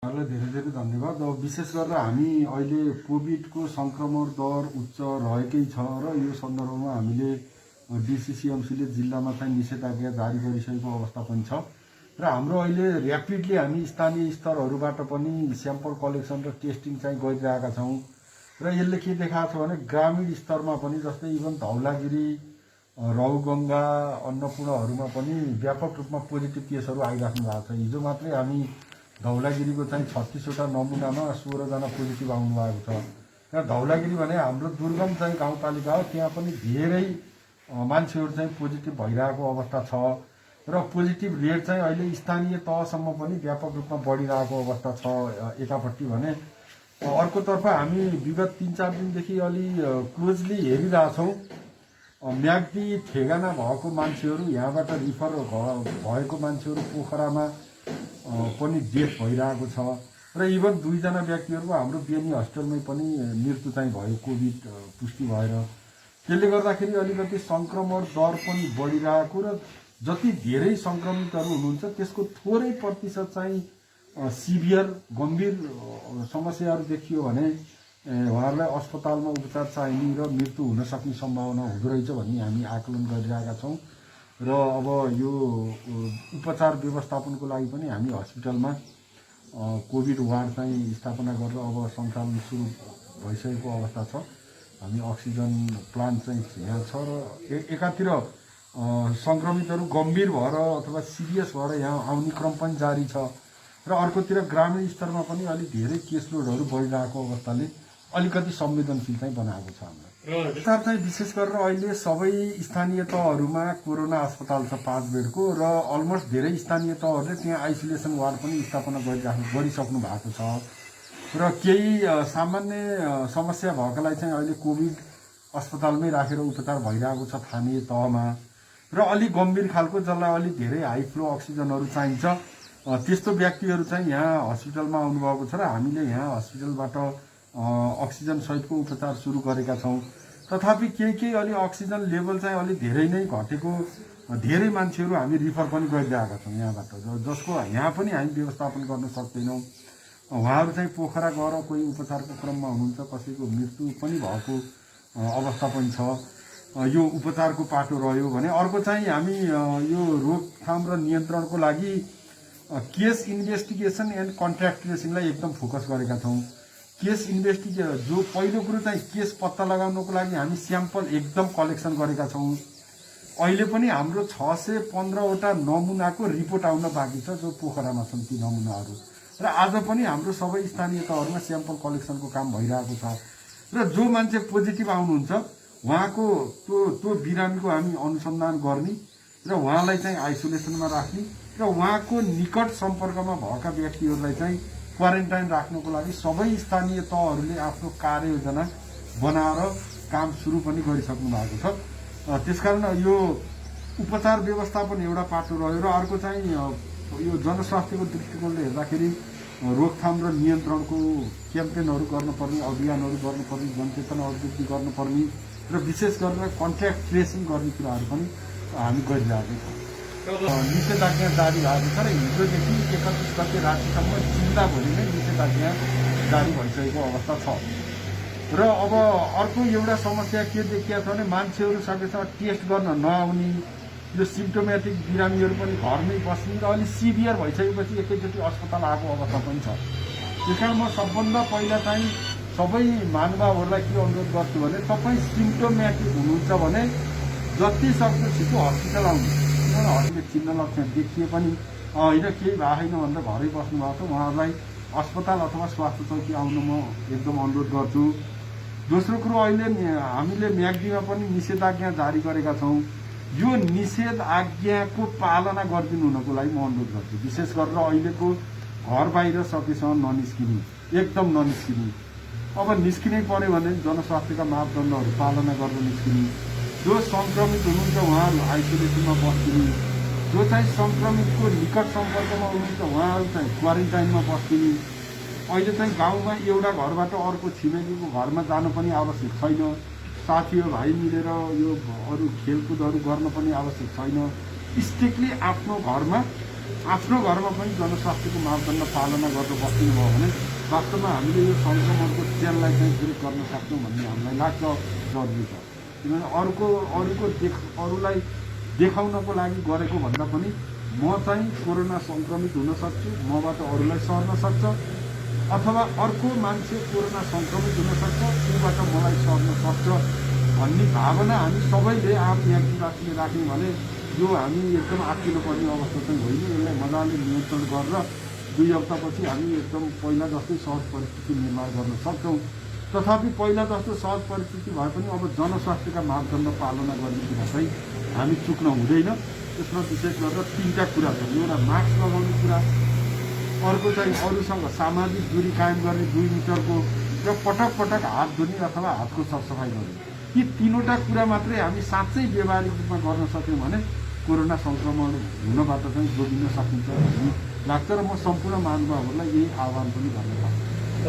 यहाँलाई धेरै धेरै धन्यवाद। अब विशेष गरेर हामी अहिले कोभिडको सङ्क्रमण दर उच्च रहेकै छ र यो सन्दर्भमा हामीले डिसिसिएमसीले जिल्लामा चाहिँ निषेधाज्ञा जारी गरिसकेको अवस्था पनि छ र हाम्रो अहिले ऱ्यापिडली हामी स्थानीय स्तरहरूबाट पनि स्याम्पल कलेक्सन र टेस्टिङ चाहिँ गरिरहेका छौँ र यसले के देखाएको छ भने ग्रामीण स्तरमा पनि जस्तै इभन धौलागिरी रौगङ्गा अन्नपूर्णहरूमा पनि व्यापक रूपमा पोजिटिभ केसहरू आइराख्नु भएको छ। हिजो मात्रै हामी धौलागिरीको चाहिँ 36वटा नमुनामा 16जना पोजिटिभ आउनुभएको छ र धौलागिरी भने हाम्रो दुर्गम चाहिँ गाउँपालिका हो, त्यहाँ पनि धेरै मान्छेहरू चाहिँ पोजिटिभ भइरहेको अवस्था छ र पोजिटिभ रेट चाहिँ अहिले स्थानीय तहसम्म पनि व्यापक रूपमा बढिरहेको अवस्था छ एकापट्टि भने। अर्कोतर्फ हामी विगत 3-4 दिनदेखि अलि क्लोजली हेरिरहेछौँ म्याग्दी ठेगाना भएको मान्छेहरू यहाँबाट रिफर भएको मान्छेहरू पोखरामा पनि डेथ भइरहेको छ र इभन 2जना व्यक्तिहरूको हाम्रो बेनी हस्पिटलमै पनि मृत्यु चाहिँ भयो कोभिड पुष्टि भएर। त्यसले गर्दाखेरि अलिकति सङ्क्रमण दर पनि बढिरहेको र जति धेरै सङ्क्रमितहरू हुनुहुन्छ त्यसको थोरै प्रतिशत चाहिँ सिभियर गम्भीर समस्याहरू देखियो भने उहाँहरूलाई अस्पतालमा उपचार चाहिने र मृत्यु हुन सक्ने सम्भावना हुँदो रहेछ भन्ने हामी आकलन गरिरहेका छौँ र अब यो उपचार व्यवस्थापनको लागि पनि हामी हस्पिटलमा कोभिड वार्ड चाहिँ स्थापना गरेर अब सञ्चालन सुरु भइसकेको अवस्था छ। हामी अक्सिजन प्लान्ट चाहिँ यहाँ छ र एकातिर सङ्क्रमितहरू गम्भीर भएर अथवा सिरियस भएर यहाँ आउने क्रम पनि जारी छ र अर्कोतिर ग्रामीण स्तरमा पनि अलिक धेरै केसलोडहरू बढिरहेको अवस्थाले अलिकति संवेदनशील चाहिँ बनाएको छ हाम्रो। यता चाहिँ विशेष गरेर अहिले सबै स्थानीय तहहरूमा कोरोना अस्पताल छ 5 बेडको र अलमोस्ट धेरै स्थानीय तहहरूले त्यहाँ आइसोलेसन वार्ड पनि स्थापना गरिसक्नु भएको छ र केही सामान्य समस्या भएकालाई चाहिँ अहिले कोभिड अस्पतालमै राखेर उपचार भइरहेको छ स्थानीय तहमा र अलिक गम्भीर खालको जसलाई अलिक धेरै हाई फ्लो अक्सिजनहरू चाहिन्छ त्यस्तो व्यक्तिहरू चाहिँ यहाँ हस्पिटलमा आउनुभएको छ र हामीले यहाँ हस्पिटलबाट अक्सिजन सहितको उपचार सुरु गरेका छौँ। तथापि केही अलि अक्सिजन लेभल चाहिँ अलि धेरै नै घटेको धेरै मान्छेहरू हामी रिफर पनि गरिरहेका छौँ यहाँबाट, जसको यहाँ पनि हामी व्यवस्थापन गर्न सक्दैनौँ। उहाँहरू चाहिँ पोखरा गएर कोही उपचारको क्रममा हुनुहुन्छ, कसैको मृत्यु पनि भएको अवस्था पनि छ। यो उपचारको पाटो रह्यो भने अर्को चाहिँ हामी यो रोकथाम र नियन्त्रणको लागि केस इन्भेस्टिगेसन एन्ड कन्ट्याक्ट ट्रेसिङलाई एकदम फोकस गरेका छौँ। केस इन्भेस्टिगेसन जो पहिलो कुरो चाहिँ केस पत्ता लगाउनको लागि हामी स्याम्पल एकदम कलेक्सन गरेका छौँ। अहिले पनि हाम्रो 615वटा नमुनाको रिपोर्ट आउन बाँकी छ जो पोखरामा छन् ती नमुनाहरू र आज पनि हाम्रो सबै स्थानीय तहहरूमा स्याम्पल कलेक्सनको काम भइरहेको छ र जो मान्छे पोजिटिभ आउनुहुन्छ उहाँको त्यो बिरामीको हामी अनुसन्धान गर्ने र उहाँलाई चाहिँ आइसोलेसनमा राख्ने र उहाँको निकट सम्पर्कमा भएका व्यक्तिहरूलाई चाहिँ क्वारेन्टाइन राख्नको लागि सबै स्थानीय तहहरूले आफ्नो कार्ययोजना बनाएर काम सुरु पनि गरिसक्नु भएको छ। त्यसकारण यो उपचार व्यवस्थापन एउटा पाटो रह्यो र अर्को चाहिँ यो जनस्वास्थ्यको दृष्टिकोणले हेर्दाखेरि रोकथाम र नियन्त्रणको क्याम्पेनहरू गर्नुपर्ने, अभियानहरू गर्नुपर्ने, जनचेतना अभिवृद्धि गर्नुपर्ने र विशेष गरेर कन्ट्याक्ट ट्रेसिङ गर्ने कुराहरू पनि हामी गरिरहेका छौँ। निषेधाज्ञा जारी भएको छ र हिजोदेखि 31 गते रातिसम्म जिल्लाभरि नै निषेधाज्ञा जारी भइसकेको अवस्था छ र अब अर्को एउटा समस्या के देखिएको छ भने मान्छेहरू सकेसम्म टेस्ट गर्न नआउने, यो सिम्टोमेटिक बिरामीहरू पनि घरमै बस्ने र अलिक सिभियर भइसकेपछि एकैचोटि अस्पताल आएको अवस्था पनि छ। त्यस कारण म सबभन्दा पहिला चाहिँ सबै महानुभावहरूलाई के अनुरोध गर्छु भने तपाईँ सिम्टोमेटिक हुनुहुन्छ भने जति सक्दो छिटो हस्पिटल आउनु। किनभने चिन्ह लक्षण देखिए पनि होइन केही भएको छैन भनेर घरै बस्नुभएको छ उहाँहरूलाई अस्पताल अथवा स्वास्थ्य चौकी आउन म एकदम अनुरोध गर्छु। दोस्रो कुरो अहिले हामीले म्याग्दीमा पनि निषेधाज्ञा जारी गरेका छौँ। यो निषेध आज्ञाको पालना गरिदिनु हुनको लागि म अनुरोध गर्छु। विशेष गरेर अहिलेको घर बाहिर सकेसम्म ननिस्किनु, एकदम ननिस्किनु। अब निस्किनै पर्यो भने जनस्वास्थ्यका मापदण्डहरू पालना गरेर निस्किनु। जो सङ्क्रमित हुनुहुन्छ उहाँहरू आइसोलेसनमा बस्दिनु, जो चाहिँ सङ्क्रमितको निकट सम्पर्कमा हुनुहुन्छ उहाँहरू चाहिँ क्वारेन्टाइनमा बस्दिनु। अहिले चाहिँ गाउँमा एउटा घरबाट अर्को छिमेकीको घरमा जानु पनि आवश्यक छैन, साथी भाइ मिलेर यो अरू खेलकुदहरू गर्न पनि आवश्यक छैन। स्ट्रिक्टली आफ्नो घरमा आफ्नो घरमा पनि जनस्वास्थ्यको मापदण्ड पालना गरेर बस्नु भयो भने वास्तवमा हामीले यो सङ्क्रमणको चेनलाई चाहिँ फेरि गर्न सक्छौँ भन्ने हामीलाई लाग्छ जरुरी छ। किनभने अरूलाई देखाउनको लागि गरेको भन्दा पनि म चाहिँ कोरोना सङ्क्रमित हुन सक्छु, मबाट अरूलाई सर्न सक्छ, अथवा अर्को मान्छे कोरोना सङ्क्रमित हुन सक्छ, ऊबाट मलाई सर्न सक्छ भन्ने भावना हामी सबैले आम यात्रीवासीले राख्यौँ भने यो हामी एकदम आत्तिनु पर्ने अवस्था चाहिँ होइन। यसलाई मजाले नियन्त्रण गरेर 2 हप्तापछि हामी एकदम पहिला जस्तै सहज परिस्थिति निर्माण गर्न सक्छौँ। तथापि पहिला जस्तो सहज परिस्थिति भए पनि अब जनस्वास्थ्यका मापदण्ड पालना गर्ने कुरा चाहिँ हामी चुक्न हुँदैन। त्यसमा विशेष गरेर 3टा कुरा छन्। एउटा मास्क लगाउने कुरा, अर्को चाहिँ अरूसँग सामाजिक दूरी कायम गर्ने 2 मिटरको, र पटक पटक हात धुने अथवा हातको सरसफाइ गर्ने। यी 3वटा कुरा मात्रै हामी साँच्चै व्यवहारिक रूपमा गर्न सक्यौँ भने कोरोना सङ्क्रमण हुनबाट चाहिँ जोगिन सकिन्छ भन्ने लाग्छ। र म सम्पूर्ण महानुभावहरूलाई यही आह्वान पनि गर्न चाहन्छु।